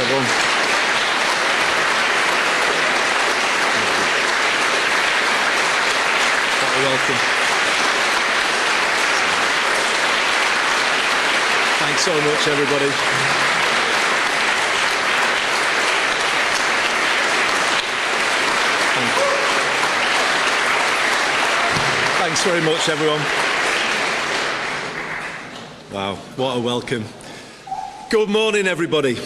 everyone. Welcome. Thanks so much, everybody. Thanks very much, everyone. Wow, what a welcome. Good morning, everybody.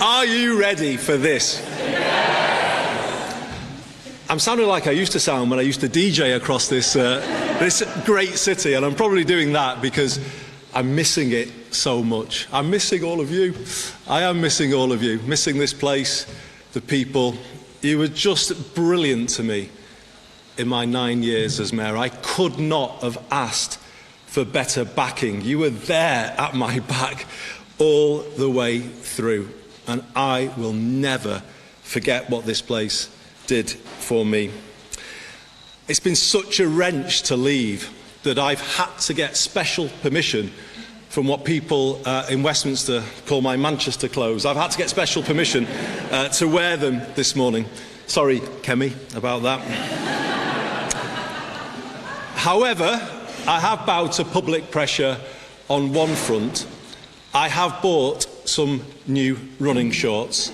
Are you ready for this? I'm sounding like I used to sound when I used to DJ across this great city, and I'm probably doing that because I'm missing it so much. I'm missing all of you. I am missing all of you, missing this place, the people. You were just brilliant to me in my 9 years as mayor. I could not have asked for better backing. You were there at my back all the way through, and I will never forget what this place did for me. It's been such a wrench to leave that I've had to get special permission from what people in Westminster call my Manchester clothes. I've had to get special permission to wear them this morning. Sorry, Kemi, about that. However, I have bowed to public pressure on one front. I have bought some new running shorts.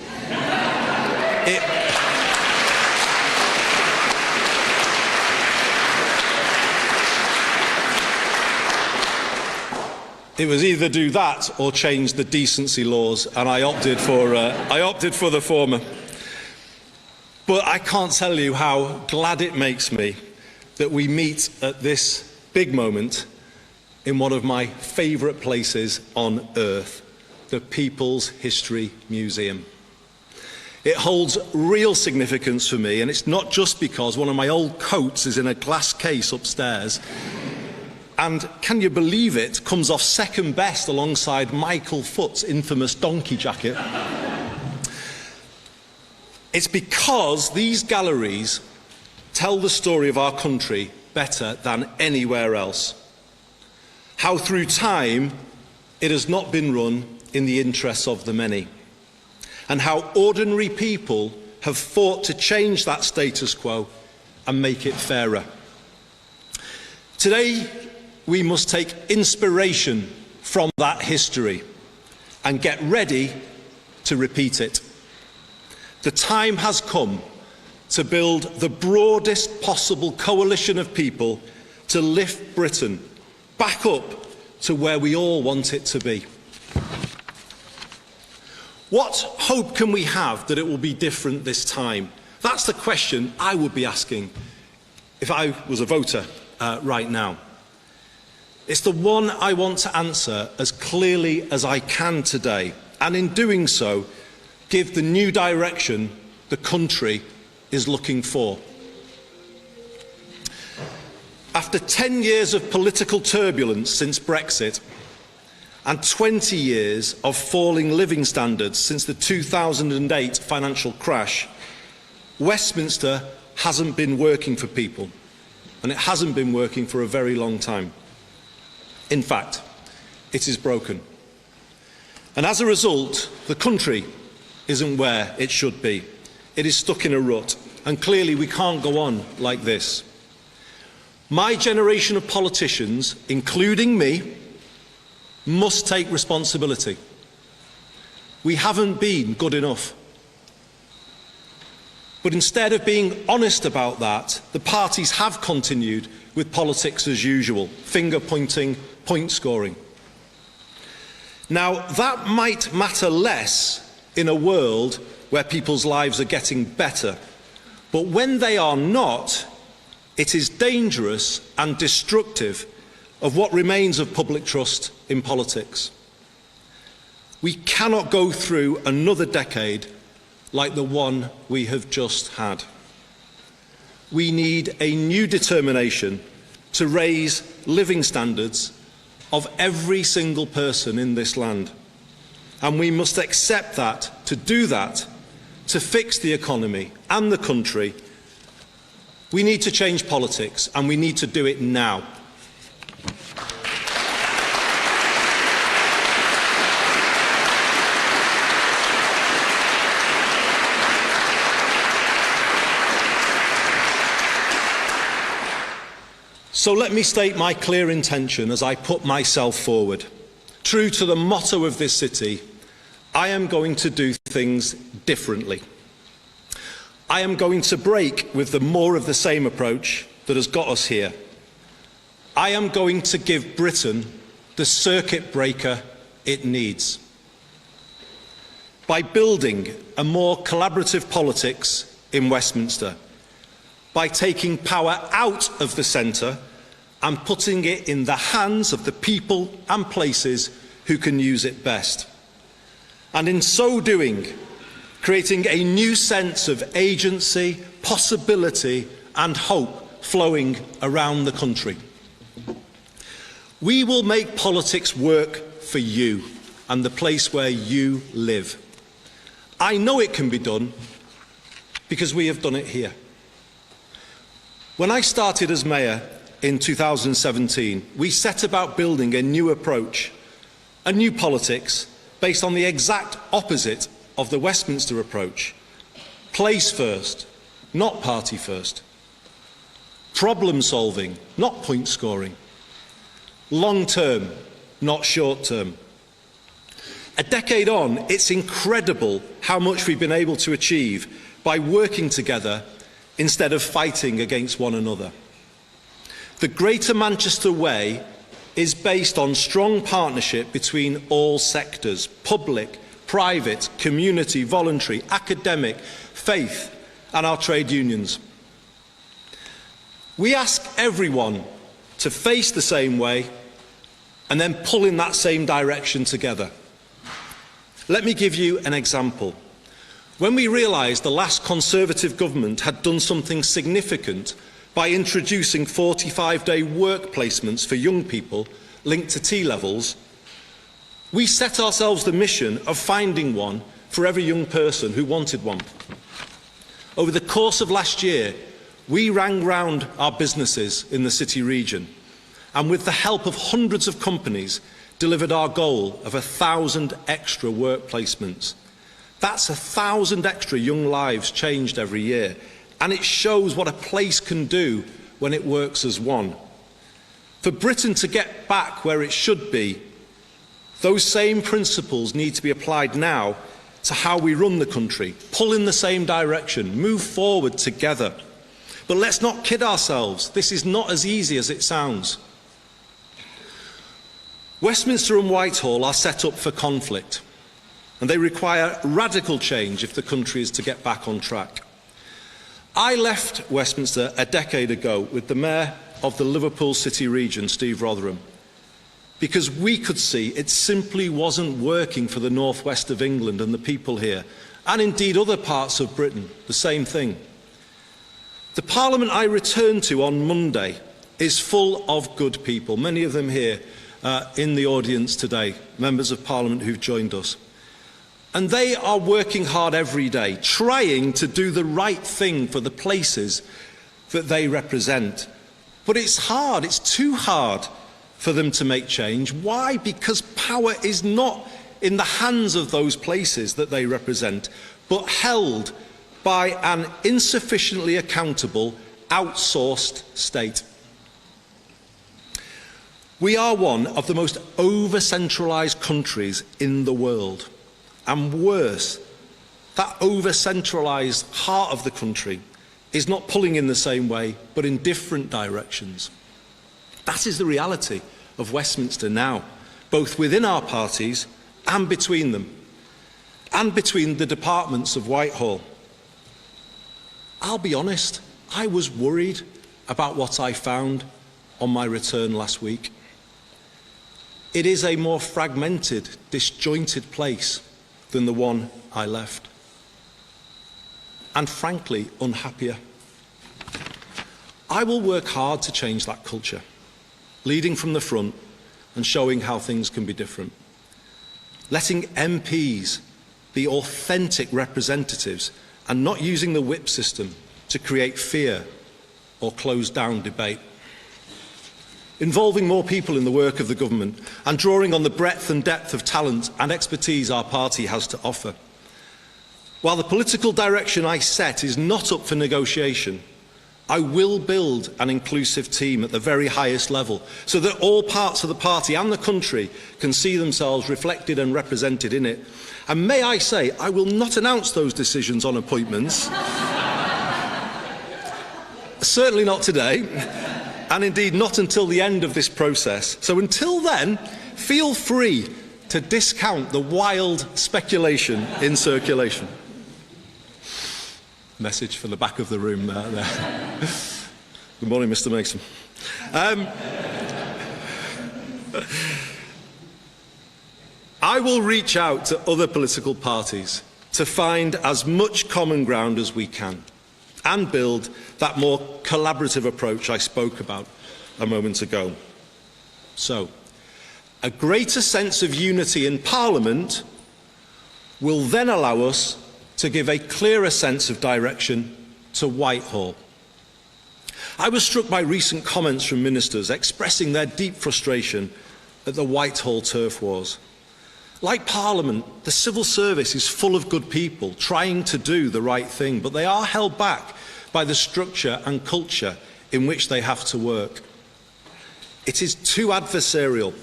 It was either do that or change the decency laws, and I opted for the former. But I can't tell you how glad it makes me that we meet at this big moment in one of my favourite places on earth, the People's History Museum. It holds real significance for me, and it's not just because one of my old coats is in a glass case upstairs. And can you believe it, comes off second best alongside Michael Foot's infamous donkey jacket. It's because these galleries tell the story of our country better than anywhere else. How through time it has not been run in the interests of the many. And how ordinary people have fought to change that status quo and make it fairer. Today, we must take inspiration from that history and get ready to repeat it. The time has come to build the broadest possible coalition of people to lift Britain back up to where we all want it to be. What hope can we have that it will be different this time? That's the question I would be asking if I was a voter right now. It's the one I want to answer as clearly as I can today, and in doing so, give the new direction the country is looking for. After 10 years of political turbulence since Brexit, and 20 years of falling living standards since the 2008 financial crash, Westminster hasn't been working for people, and it hasn't been working for a very long time. In fact, it is broken. And as a result, the country isn't where it should be. It is stuck in a rut, and clearly we can't go on like this. My generation of politicians, including me, must take responsibility. We haven't been good enough. But instead of being honest about that, the parties have continued with politics as usual, finger-pointing, point-scoring. Now, that might matter less in a world where people's lives are getting better, but when they are not, it is dangerous and destructive of what remains of public trust in politics. We cannot go through another decade like the one we have just had. We need a new determination to raise living standards of every single person in this land. And we must accept that, to do that, to fix the economy and the country, we need to change politics, and we need to do it now. So let me state my clear intention as I put myself forward. True to the motto of this city, I am going to do things differently. I am going to break with the more of the same approach that has got us here. I am going to give Britain the circuit breaker it needs. By building a more collaborative politics in Westminster, by taking power out of the centre and putting it in the hands of the people and places who can use it best. And in so doing, creating a new sense of agency, possibility and hope flowing around the country. We will make politics work for you and the place where you live. I know it can be done because we have done it here. When I started as Mayor in 2017, we set about building a new approach, a new politics based on the exact opposite of the Westminster approach. Place first, not party first. Problem solving, not point scoring. Long term, not short term. A decade on, it's incredible how much we've been able to achieve by working together instead of fighting against one another. The Greater Manchester Way is based on strong partnership between all sectors, public, private, community, voluntary, academic, faith, and our trade unions. We ask everyone to face the same way and then pull in that same direction together. Let me give you an example. When we realised the last Conservative government had done something significant by introducing 45-day work placements for young people linked to T-levels, we set ourselves the mission of finding one for every young person who wanted one. Over the course of last year, we rang round our businesses in the city region and with the help of hundreds of companies delivered our goal of 1,000 extra work placements. That's 1,000 extra young lives changed every year, and it shows what a place can do when it works as one. For Britain to get back where it should be, those same principles need to be applied now to how we run the country, pull in the same direction, move forward together. But let's not kid ourselves, this is not as easy as it sounds. Westminster and Whitehall are set up for conflict, and they require radical change if the country is to get back on track. I left Westminster a decade ago with the Mayor of the Liverpool City region, Steve Rotherham, because we could see it simply wasn't working for the northwest of England and the people here, and indeed other parts of Britain, the same thing. The Parliament I returned to on Monday is full of good people, many of them here in the audience today, members of Parliament who've joined us. And they are working hard every day, trying to do the right thing for the places that they represent. But it's hard, it's too hard for them to make change. Why? Because power is not in the hands of those places that they represent, but held by an insufficiently accountable, outsourced state. We are one of the most over-centralised countries in the world. And worse, that over-centralised heart of the country is not pulling in the same way, but in different directions. That is the reality of Westminster now, both within our parties and between them, and between the departments of Whitehall. I'll be honest, I was worried about what I found on my return last week. It is a more fragmented, disjointed place than the one I left, and frankly, unhappier. I will work hard to change that culture, leading from the front and showing how things can be different. Letting MPs be authentic representatives and not using the whip system to create fear or close down debate. Involving more people in the work of the government and drawing on the breadth and depth of talent and expertise our party has to offer. While the political direction I set is not up for negotiation, I will build an inclusive team at the very highest level so that all parts of the party and the country can see themselves reflected and represented in it. And may I say, I will not announce those decisions on appointments. Certainly not today, and indeed not until the end of this process. So until then, feel free to discount the wild speculation in circulation. Message for the back of the room there. Good morning, Mr. Mason. I will reach out to other political parties to find as much common ground as we can and build that more collaborative approach I spoke about a moment ago. So, a greater sense of unity in Parliament will then allow us to give a clearer sense of direction to Whitehall. I was struck by recent comments from ministers expressing their deep frustration at the Whitehall turf wars. Like Parliament, the civil service is full of good people trying to do the right thing, but they are held back by the structure and culture in which they have to work. It is too adversarial,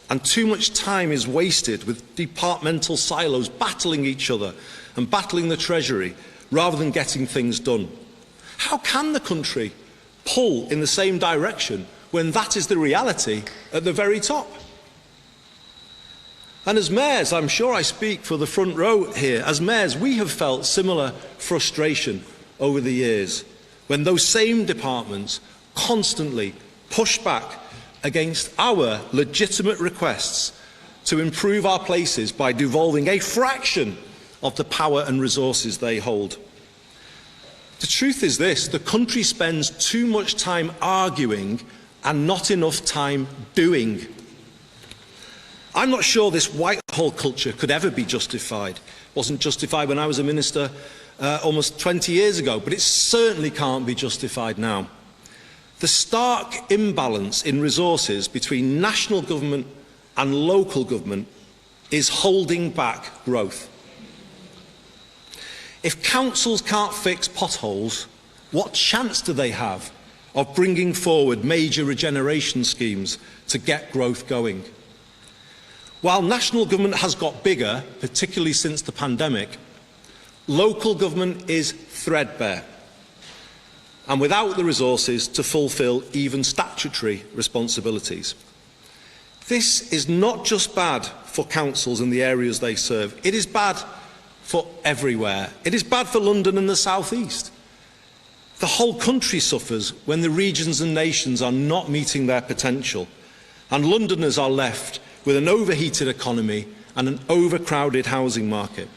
and too much time is wasted with departmental silos battling each other and battling the Treasury rather than getting things done. How can the country pull in the same direction when that is the reality at the very top? And as mayors, I'm sure I speak for the front row here, as mayors we have felt similar frustration over the years when those same departments constantly push back against our legitimate requests to improve our places by devolving a fraction of the power and resources they hold. The truth is this: the country spends too much time arguing and not enough time doing. I'm not sure this Whitehall culture could ever be justified. It wasn't justified when I was a minister almost 20 years ago, but it certainly can't be justified now. The stark imbalance in resources between national government and local government is holding back growth. If councils can't fix potholes, what chance do they have of bringing forward major regeneration schemes to get growth going? While national government has got bigger, particularly since the pandemic, local government is threadbare and without the resources to fulfil even statutory responsibilities. This is not just bad for councils and the areas they serve, it is bad for everywhere. It is bad for London and the South East. The whole country suffers when the regions and nations are not meeting their potential, and Londoners are left with an overheated economy and an overcrowded housing market.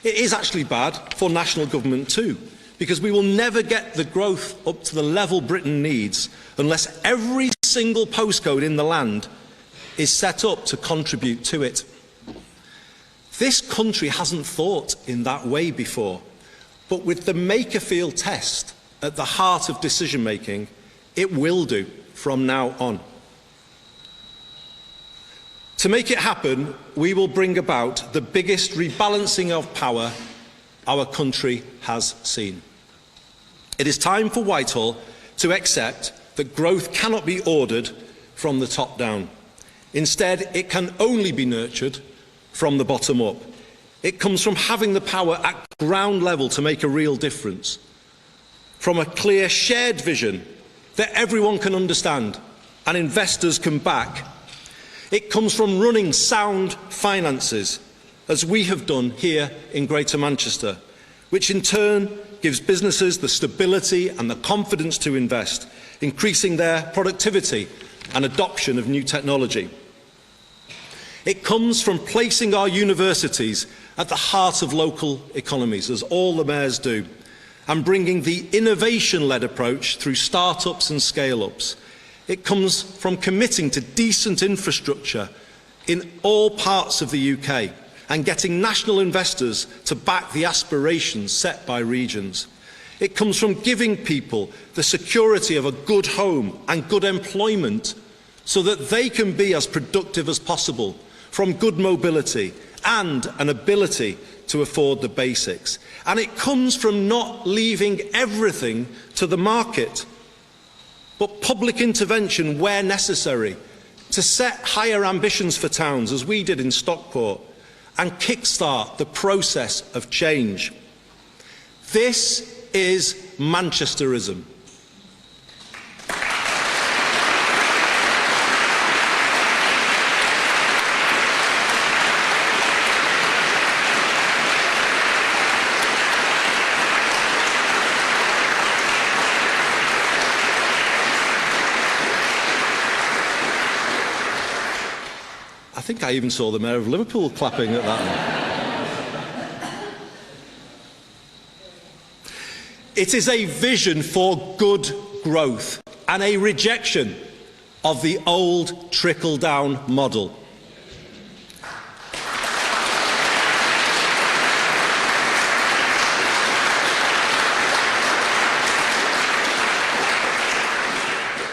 It is actually bad for national government too, because we will never get the growth up to the level Britain needs unless every single postcode in the land is set up to contribute to it. This country hasn't thought in that way before, but with the Makerfield test at the heart of decision making, it will do from now on. To make it happen, we will bring about the biggest rebalancing of power our country has seen. It is time for Whitehall to accept that growth cannot be ordered from the top down. Instead, it can only be nurtured from the bottom up. It comes from having the power at ground level to make a real difference, from a clear shared vision that everyone can understand and investors can back. It comes from running sound finances, as we have done here in Greater Manchester, which in turn gives businesses the stability and the confidence to invest, increasing their productivity and adoption of new technology. It comes from placing our universities at the heart of local economies, as all the mayors do, and bringing the innovation-led approach through start-ups and scale-ups. It comes from committing to decent infrastructure in all parts of the UK and getting national investors to back the aspirations set by regions. It comes from giving people the security of a good home and good employment so that they can be as productive as possible, from good mobility and an ability to afford the basics. And it comes from not leaving everything to the market, but public intervention where necessary to set higher ambitions for towns, as we did in Stockport, and kickstart the process of change. This is Manchesterism. I think I even saw the Mayor of Liverpool clapping at that. It is a vision for good growth and a rejection of the old trickle-down model.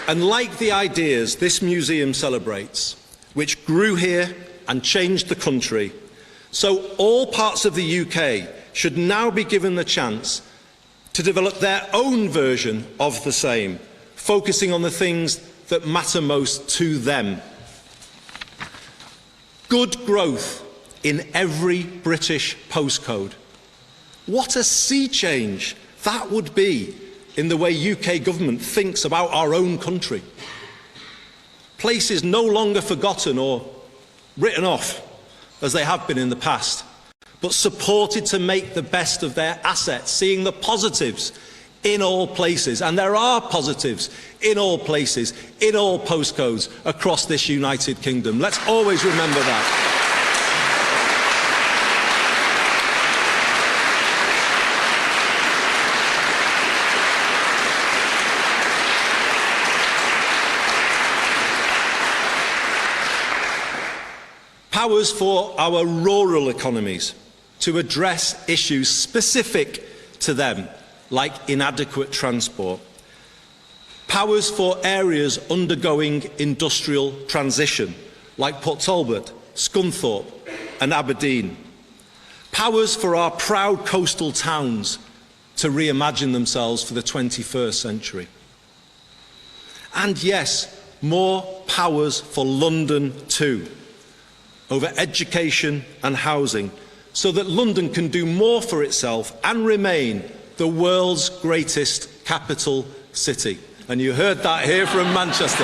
And like the ideas this museum celebrates, which grew here and changed the country, so all parts of the UK should now be given the chance to develop their own version of the same, focusing on the things that matter most to them. Good growth in every British postcode. What a sea change that would be in the way UK government thinks about our own country. Places no longer forgotten or written off, as they have been in the past, but supported to make the best of their assets, seeing the positives in all places. And there are positives in all places, in all postcodes across this United Kingdom. Let's always remember that. Powers for our rural economies to address issues specific to them, like inadequate transport. Powers for areas undergoing industrial transition, like Port Talbot, Scunthorpe and Aberdeen. Powers for our proud coastal towns to reimagine themselves for the 21st century. And yes, more powers for London too, over education and housing, so that London can do more for itself and remain the world's greatest capital city. And you heard that here from Manchester.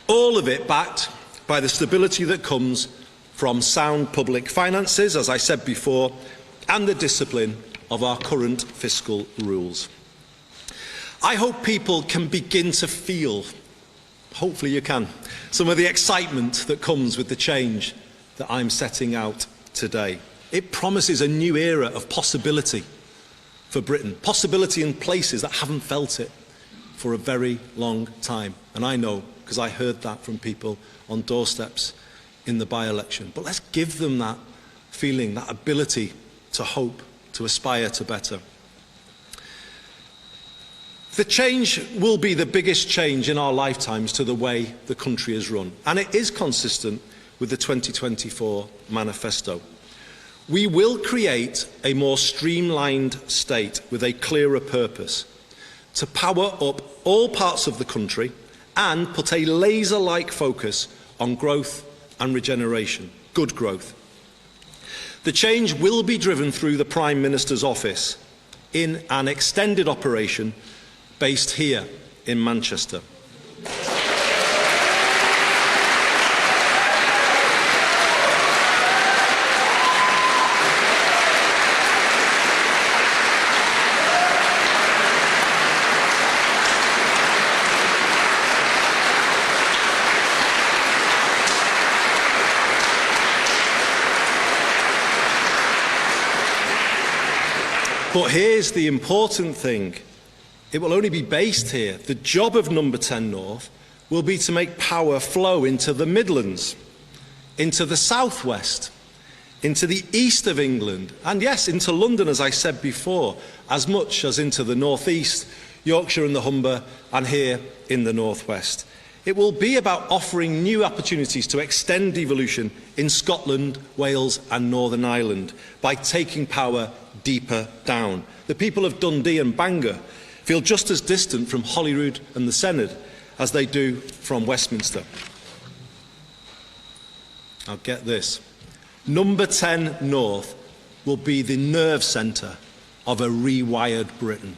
All of it backed by the stability that comes from sound public finances, as I said before, and the discipline of our current fiscal rules. I hope people can begin to feel, hopefully you can, some of the excitement that comes with the change that I'm setting out today. It promises a new era of possibility for Britain, possibility in places that haven't felt it for a very long time. And I know, because I heard that from people on doorsteps in the by-election. But let's give them that feeling, that ability to hope, to aspire to better. The change will be the biggest change in our lifetimes to the way the country is run, and it is consistent with the 2024 manifesto. We will create a more streamlined state with a clearer purpose to power up all parts of the country and put a laser-like focus on growth and regeneration, good growth. The change will be driven through the Prime Minister's office in an extended operation based here in Manchester. But here's the important thing. It will only be based here. The job of Number 10 North will be to make power flow into the Midlands, into the South West, into the east of England, and yes, into London, as I said before, as much as into the northeast, Yorkshire and the Humber, and here in the northwest. It will be about offering new opportunities to extend devolution in Scotland, Wales and Northern Ireland by taking power deeper down. The people of Dundee and Bangor feel just as distant from Holyrood and the Senedd as they do from Westminster. Now get this. Number 10 North will be the nerve centre of a rewired Britain.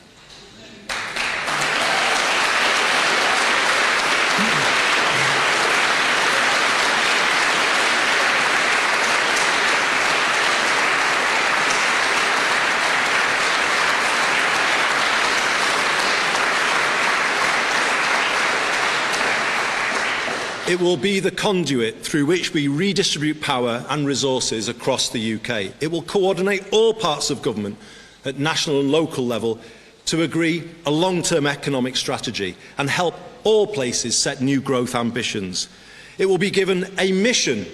It will be the conduit through which we redistribute power and resources across the UK. It will coordinate all parts of government at national and local level to agree a long-term economic strategy and help all places set new growth ambitions. It will be given a mission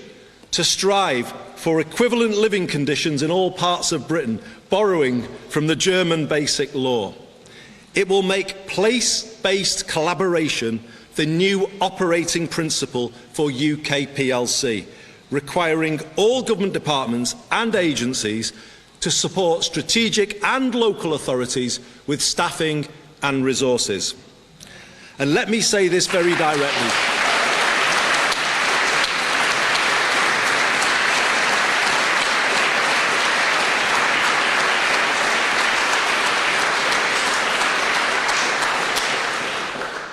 to strive for equivalent living conditions in all parts of Britain, borrowing from the German Basic Law. It will make place-based collaboration the new operating principle for UK PLC, requiring all government departments and agencies to support strategic and local authorities with staffing and resources. And let me say this very directly.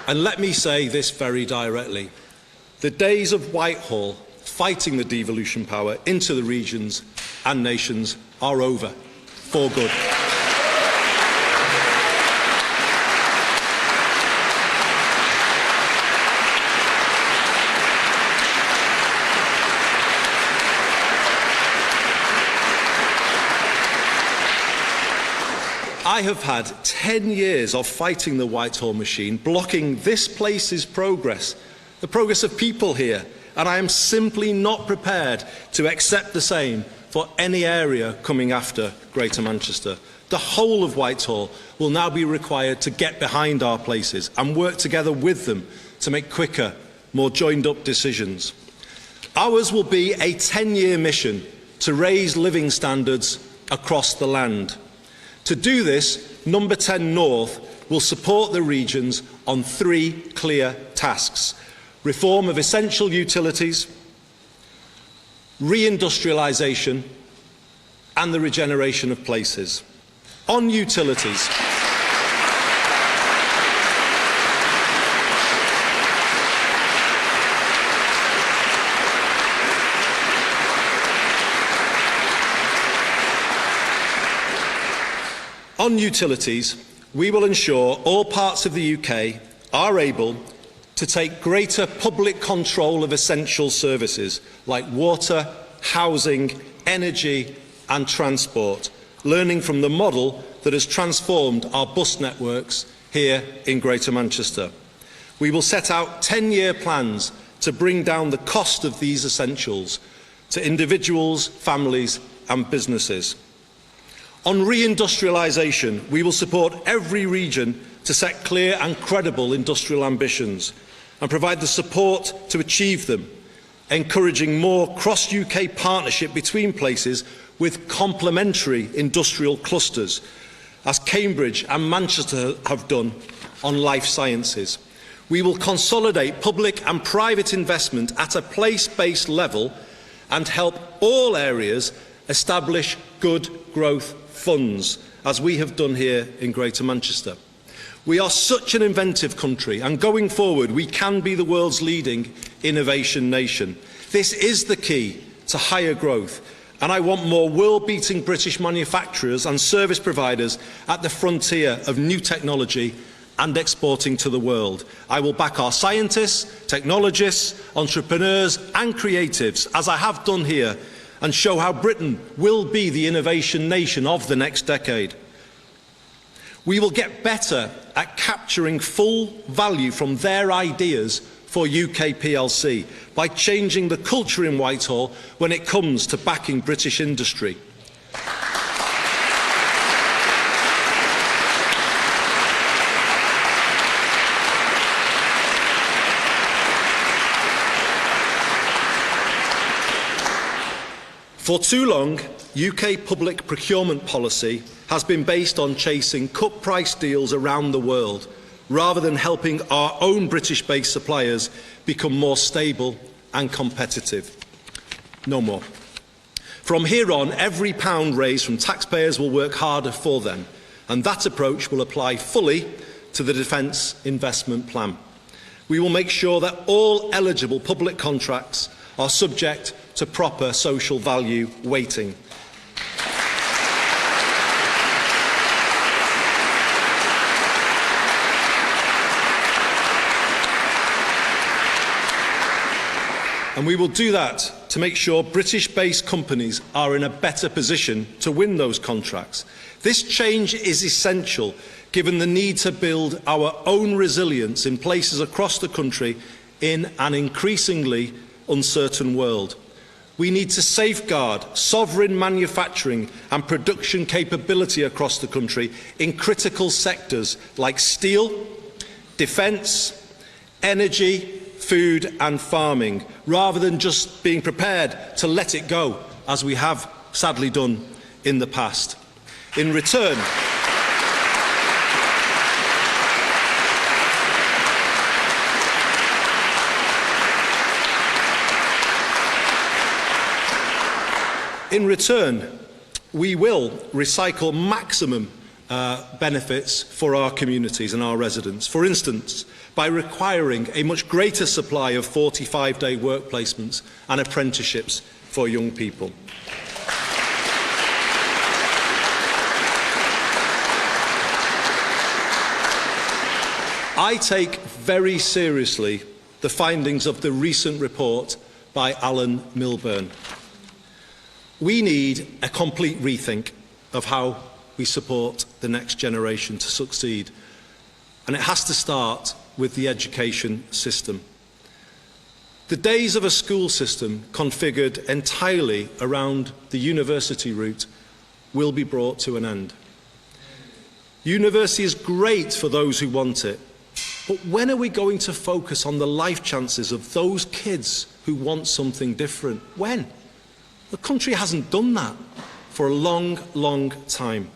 And let me say this very directly. The days of Whitehall fighting the devolution power into the regions and nations are over, for good. I have had 10 years of fighting the Whitehall machine, blocking this place's progress, the progress of people here, and I am simply not prepared to accept the same for any area coming after Greater Manchester. The whole of Whitehall will now be required to get behind our places and work together with them to make quicker, more joined-up decisions. Ours will be a 10-year mission to raise living standards across the land. To do this, Number 10 North will support the regions on 3 clear tasks: reform of essential utilities, reindustrialisation and the regeneration of places. On utilities, we will ensure all parts of the UK are able to take greater public control of essential services like water, housing, energy and transport, learning from the model that has transformed our bus networks here in Greater Manchester. We will set out 10-year plans to bring down the cost of these essentials to individuals, families and businesses. On reindustrialisation, we will support every region to set clear and credible industrial ambitions and provide the support to achieve them, encouraging more cross-UK partnership between places with complementary industrial clusters, as Cambridge and Manchester have done on life sciences. We will consolidate public and private investment at a place-based level and help all areas establish good growth funds, as we have done here in Greater Manchester. We are such an inventive country, and going forward we can be the world's leading innovation nation. This is the key to higher growth, and I want more world-beating British manufacturers and service providers at the frontier of new technology and exporting to the world. I will back our scientists, technologists, entrepreneurs and creatives, as I have done here, and show how Britain will be the innovation nation of the next decade. We will get better at capturing full value from their ideas for UK PLC by changing the culture in Whitehall when it comes to backing British industry. For too long, UK public procurement policy has been based on chasing cut-price deals around the world, rather than helping our own British-based suppliers become more stable and competitive. No more. From here on, every pound raised from taxpayers will work harder for them, and that approach will apply fully to the Defence Investment Plan. We will make sure that all eligible public contracts are subject to proper social value weighting. And we will do that to make sure British-based companies are in a better position to win those contracts. This change is essential given the need to build our own resilience in places across the country in an increasingly uncertain world. We need to safeguard sovereign manufacturing and production capability across the country in critical sectors like steel, defence, energy, food and farming, rather than just being prepared to let it go, as we have sadly done in the past. In return, we will recycle maximum benefits for our communities and our residents. For instance, by requiring a much greater supply of 45-day work placements and apprenticeships for young people. I take very seriously the findings of the recent report by Alan Milburn. We need a complete rethink of how we support the next generation to succeed, and it has to start with the education system. The days of a school system configured entirely around the university route will be brought to an end. University is great for those who want it, but when are we going to focus on the life chances of those kids who want something different? When? The country hasn't done that for a long, long time.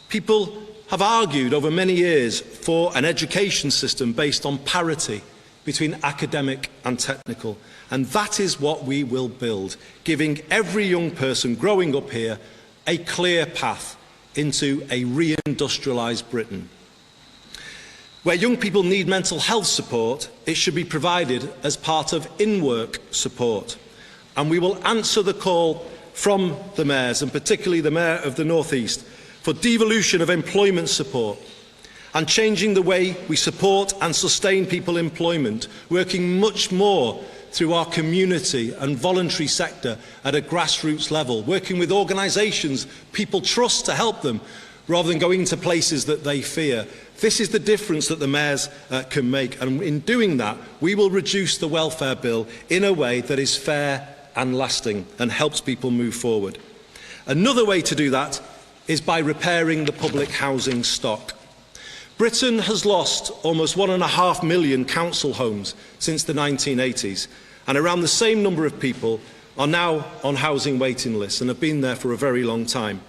People have argued over many years for an education system based on parity between academic and technical, and that is what we will build, giving every young person growing up here a clear path into a re-industrialised Britain. Where young people need mental health support, it should be provided as part of in-work support. And we will answer the call from the mayors, and particularly the Mayor of the North East, for devolution of employment support and changing the way we support and sustain people employment, working much more through our community and voluntary sector at a grassroots level, working with organisations people trust to help them, rather than going to places that they fear. This is the difference that the mayors can make, and in doing that, we will reduce the welfare bill in a way that is fair and lasting and helps people move forward. Another way to do that is by repairing the public housing stock. Britain has lost almost 1.5 million council homes since the 1980s, and around the same number of people are now on housing waiting lists and have been there for a very long time.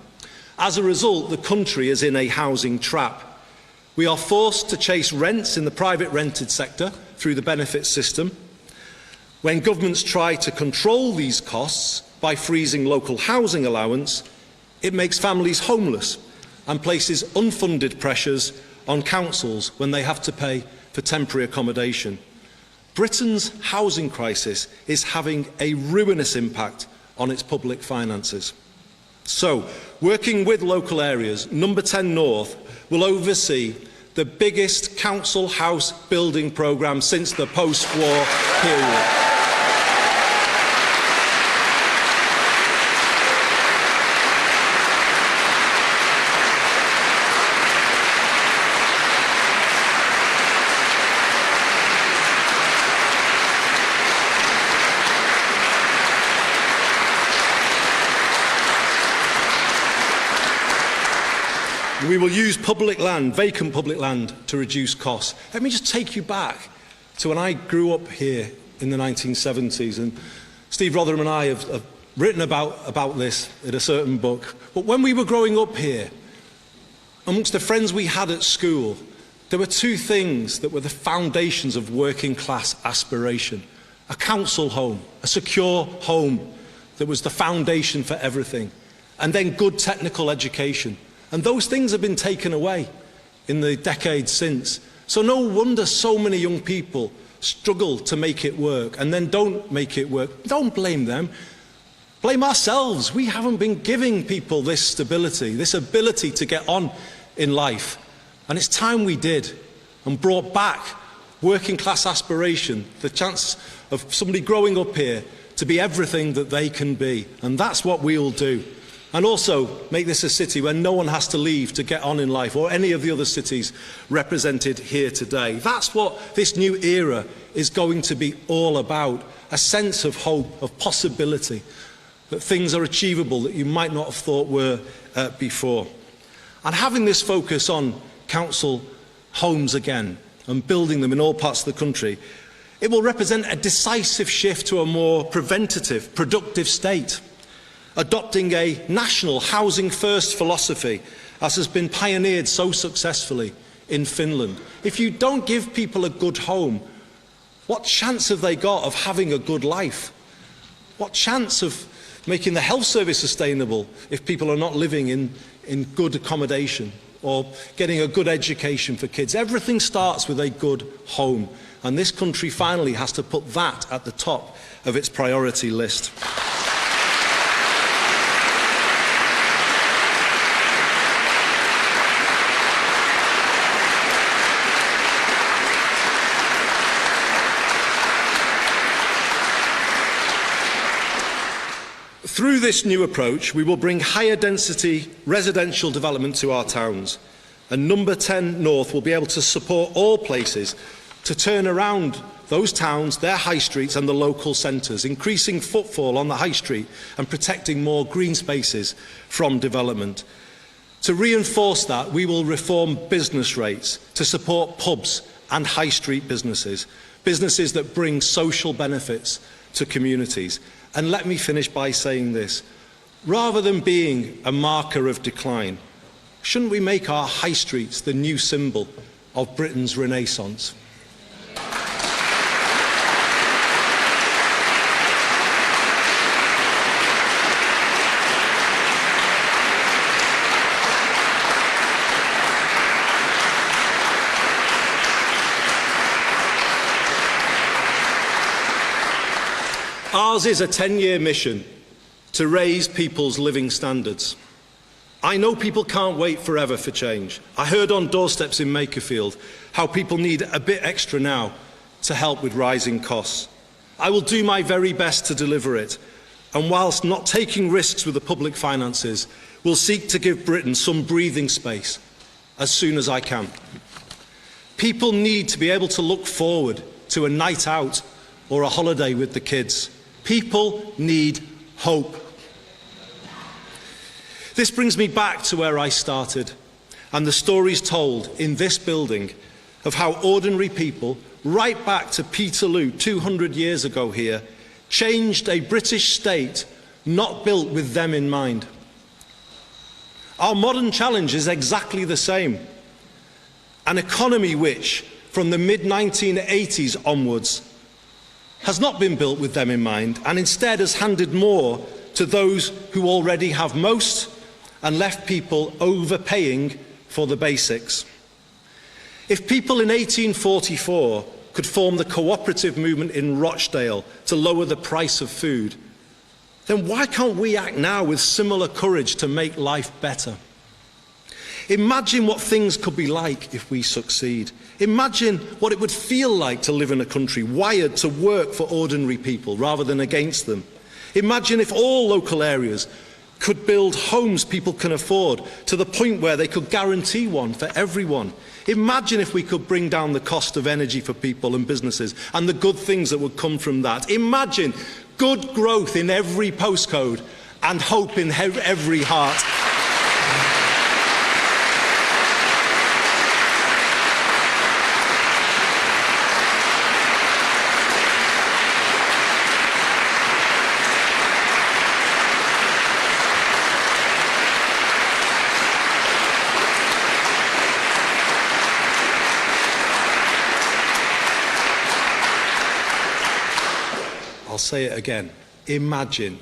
As a result, the country is in a housing trap. We are forced to chase rents in the private rented sector through the benefit system. When governments try to control these costs by freezing local housing allowance, it makes families homeless and places unfunded pressures on councils when they have to pay for temporary accommodation. Britain's housing crisis is having a ruinous impact on its public finances. So, working with local areas, Number 10 North will oversee the biggest council house building programme since the post-war period. We will use public land, vacant public land, to reduce costs. Let me just take you back to when I grew up here in the 1970s, and Steve Rotherham and I have written about this in a certain book. But when we were growing up here, amongst the friends we had at school, there were two things that were the foundations of working class aspiration. A council home, a secure home that was the foundation for everything, and then good technical education. And those things have been taken away in the decades since. So no wonder so many young people struggle to make it work and then don't make it work. Don't blame them. Blame ourselves. We haven't been giving people this stability, this ability to get on in life. And it's time we did and brought back working class aspiration, the chance of somebody growing up here to be everything that they can be. And that's what we'll do. And also make this a city where no one has to leave to get on in life, or any of the other cities represented here today. That's what this new era is going to be all about. A sense of hope, of possibility, that things are achievable that you might not have thought were before. And having this focus on council homes again and building them in all parts of the country, it will represent a decisive shift to a more preventative, productive state, adopting a national housing first philosophy, as has been pioneered so successfully in Finland. If you don't give people a good home, what chance have they got of having a good life? What chance of making the health service sustainable if people are not living in good accommodation or getting a good education for kids? Everything starts with a good home, and this country finally has to put that at the top of its priority list. Through this new approach, we will bring higher density residential development to our towns, and Number 10 North will be able to support all places to turn around those towns, their high streets and the local centres, increasing footfall on the high street and protecting more green spaces from development. To reinforce that, we will reform business rates to support pubs and high street businesses, businesses that bring social benefits to communities. And let me finish by saying this. Rather than being a marker of decline, shouldn't we make our high streets the new symbol of Britain's renaissance? Ours is a 10-year mission to raise people's living standards. I know people can't wait forever for change. I heard on doorsteps in Makerfield how people need a bit extra now to help with rising costs. I will do my very best to deliver it, and whilst not taking risks with the public finances, will seek to give Britain some breathing space as soon as I can. People need to be able to look forward to a night out or a holiday with the kids. People need hope. This brings me back to where I started, and the stories told in this building of how ordinary people, right back to Peterloo 200 years ago here, changed a British state not built with them in mind. Our modern challenge is exactly the same. An economy which, from the mid-1980s onwards, has not been built with them in mind, and instead has handed more to those who already have most and left people overpaying for the basics. If people in 1844 could form the cooperative movement in Rochdale to lower the price of food, then why can't we act now with similar courage to make life better? Imagine what things could be like if we succeed. Imagine what it would feel like to live in a country wired to work for ordinary people rather than against them. Imagine if all local areas could build homes people can afford to the point where they could guarantee one for everyone. Imagine if we could bring down the cost of energy for people and businesses and the good things that would come from that. Imagine good growth in every postcode and hope in every heart. I'll say it again. Imagine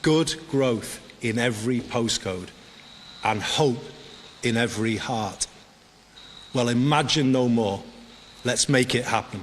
good growth in every postcode and hope in every heart. Well, imagine no more. Let's make it happen.